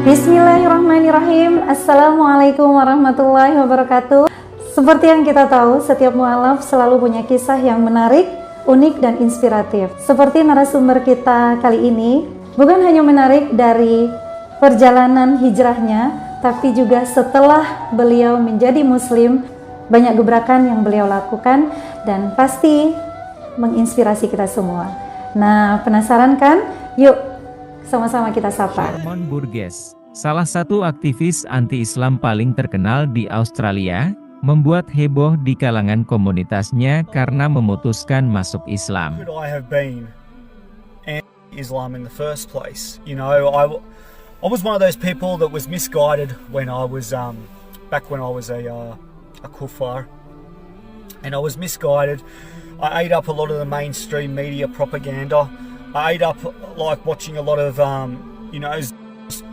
Bismillahirrahmanirrahim. Assalamualaikum warahmatullahi wabarakatuh. Seperti yang kita tahu, setiap mualaf selalu punya kisah yang menarik, unik, dan inspiratif. Seperti narasumber kita kali ini, bukan hanya menarik dari perjalanan hijrahnya, tapi juga setelah beliau menjadi muslim, banyak gebrakan yang beliau lakukan dan pasti menginspirasi kita semua. Nah, penasaran kan? Yuk, sama-sama kita sapa. Sherman Burgess, salah satu aktivis anti-Islam paling terkenal di Australia, membuat heboh di kalangan komunitasnya karena memutuskan masuk Islam. Could I have been anti-Islam in the first place? You know, I was one of those people that was misguided when I was back when I was a kuffar, and I was misguided. I ate up a lot of the mainstream media propaganda. I ate up like watching a lot of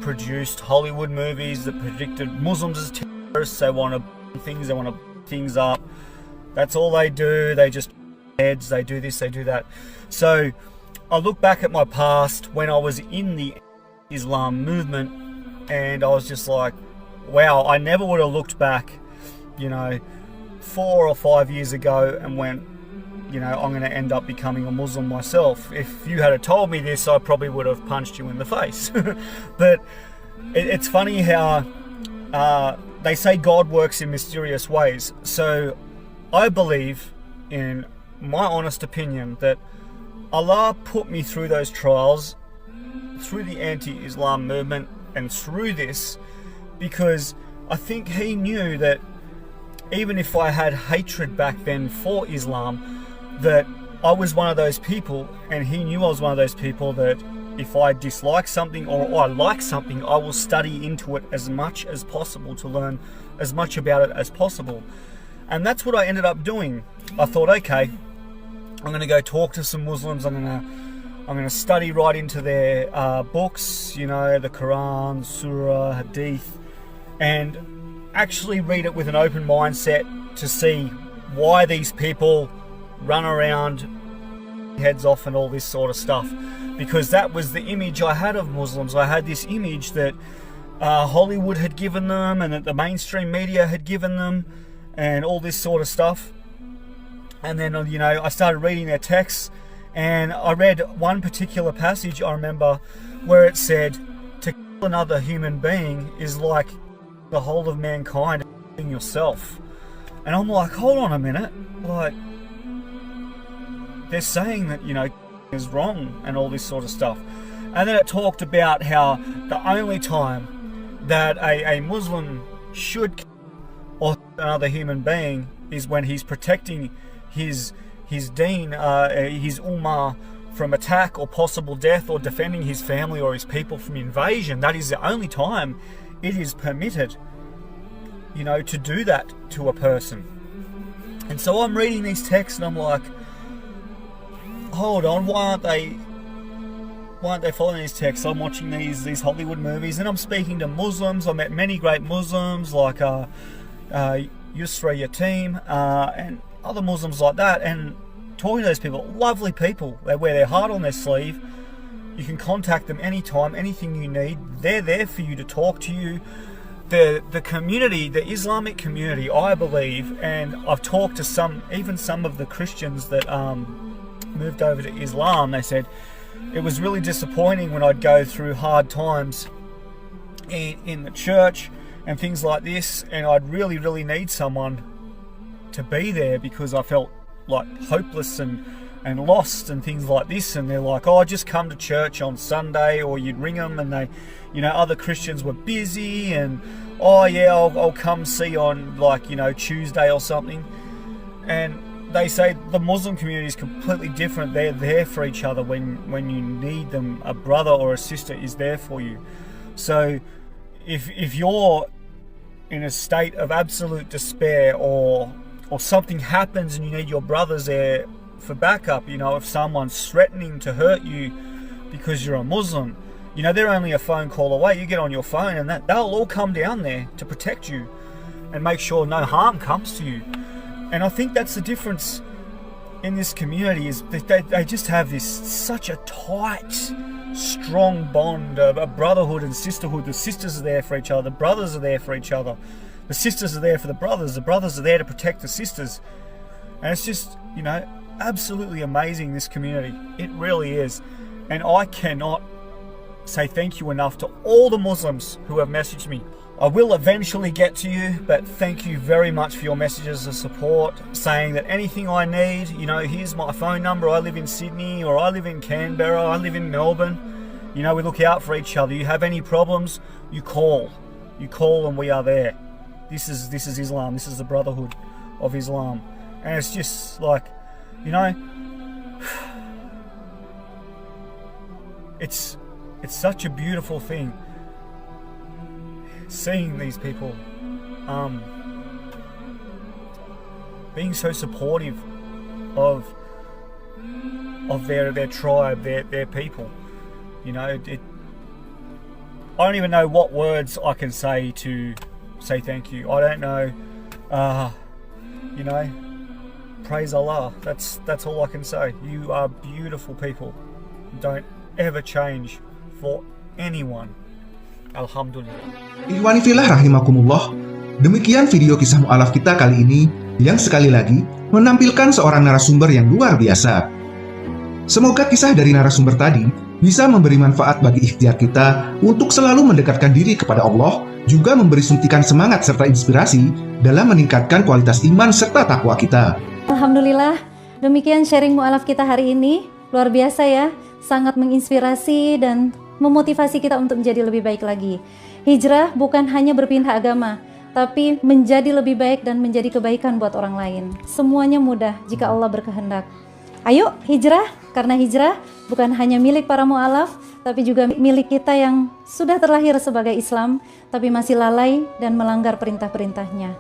produced Hollywood movies that predicted Muslims as terrorists. They want to things, they want to things up. That's all they do. They just heads. They do this, they do that. So I look back at my past when I was in the Islam movement, and I was just like, wow, I never would have looked back, 4 or 5 years ago and went, I'm going to end up becoming a Muslim myself. If you had told me this, I probably would have punched you in the face. But it's funny how they say God works in mysterious ways. So I believe, in my honest opinion, that Allah put me through those trials, through the anti-Islam movement and through this, because I think He knew that even if I had hatred back then for Islam, that I was one of those people, and He knew I was one of those people that if I dislike something or I like something, I will study into it as much as possible to learn as much about it as possible. And that's what I ended up doing. I thought, okay, I'm going to go talk to some Muslims. I'm going to study right into their books, the Quran, Surah, Hadith, and actually read it with an open mindset to see why these people run around heads off and all this sort of stuff, because that was the image I had of Muslims. I had this image that Hollywood had given them and that the mainstream media had given them and all this sort of stuff. And then I started reading their texts, and I read one particular passage, I remember, where it said to kill another human being is like the whole of mankind and yourself. And I'm like, hold on a minute, like, they're saying that, is wrong and all this sort of stuff. And then it talked about how the only time that a Muslim should kill or another human being is when he's protecting his deen, his ummah, from attack or possible death, or defending his family or his people from invasion. That is the only time it is permitted, to do that to a person. And so I'm reading these texts and I'm like, hold on, why aren't they following these texts? I'm watching these Hollywood movies, and I'm speaking to Muslims. I met many great Muslims like Yusra Yatim and other Muslims like that, and talking to those people, lovely people. They wear their heart on their sleeve. You can contact them anytime, anything you need. They're there for you, to talk to you. The community, the Islamic community, I believe, and I've talked to some of the Christians that moved over to Islam. They said it was really disappointing when I'd go through hard times in the church and things like this, and I'd really, really need someone to be there because I felt like hopeless and lost and things like this. And they're like, oh, just come to church on Sunday, or you'd ring them and they, other Christians were busy, and oh yeah, I'll come see on Tuesday or something. And they say the Muslim community is completely different. They're there for each other when you need them. A brother or a sister is there for you. So if you're in a state of absolute despair, or something happens and you need your brothers there for backup, you know, if someone's threatening to hurt you because you're a Muslim, you know, they're only a phone call away. You get on your phone and they'll all come down there to protect you and make sure no harm comes to you. And I think that's the difference in this community, is they just have this such a tight, strong bond, a brotherhood and sisterhood. The sisters are there for each other, the brothers are there for each other, the sisters are there for the brothers are there to protect the sisters. And it's just, you know, absolutely amazing, this community. It really is. And I cannot say thank you enough to all the Muslims who have messaged me. I will eventually get to you, but thank you very much for your messages of support, saying that anything I need, you know, here's my phone number, I live in Sydney, or I live in Canberra, I live in Melbourne. You know, we look out for each other. You have any problems, you call and we are there. This is Islam, this is the brotherhood of Islam. And it's just like, you know, it's such a beautiful thing seeing these people being so supportive of their tribe, their people. You know, I don't even know what words I can say to say thank you. I don't know. You know, praise Allah. That's all I can say. You are beautiful people. Don't ever change for anyone. Alhamdulillah. Ikhwani fillah rahimakumullah. Demikian video kisah mu'alaf kita kali ini, yang sekali lagi menampilkan seorang narasumber yang luar biasa. Semoga kisah dari narasumber tadi bisa memberi manfaat bagi ikhtiar kita untuk selalu mendekatkan diri kepada Allah, juga memberi suntikan semangat serta inspirasi dalam meningkatkan kualitas iman serta takwa kita. Alhamdulillah, demikian sharing mu'alaf kita hari ini. Luar biasa ya, sangat menginspirasi dan memotivasi kita untuk menjadi lebih baik lagi. Hijrah bukan hanya berpindah agama, tapi menjadi lebih baik dan menjadi kebaikan buat orang lain. Semuanya mudah jika Allah berkehendak. Ayo hijrah, karena hijrah bukan hanya milik para mu'alaf, tapi juga milik kita yang sudah terlahir sebagai Islam, tapi masih lalai dan melanggar perintah-perintahnya.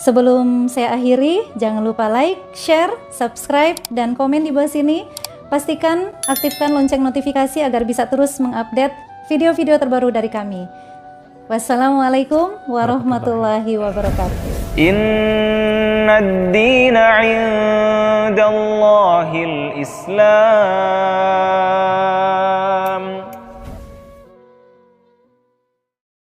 Sebelum saya akhiri, jangan lupa like, share, subscribe, dan komen di bawah sini. Pastikan aktifkan lonceng notifikasi agar bisa terus mengupdate video-video terbaru dari kami. Wassalamualaikum warahmatullahi wabarakatuh. Inna ad-dina 'indallahil Islam.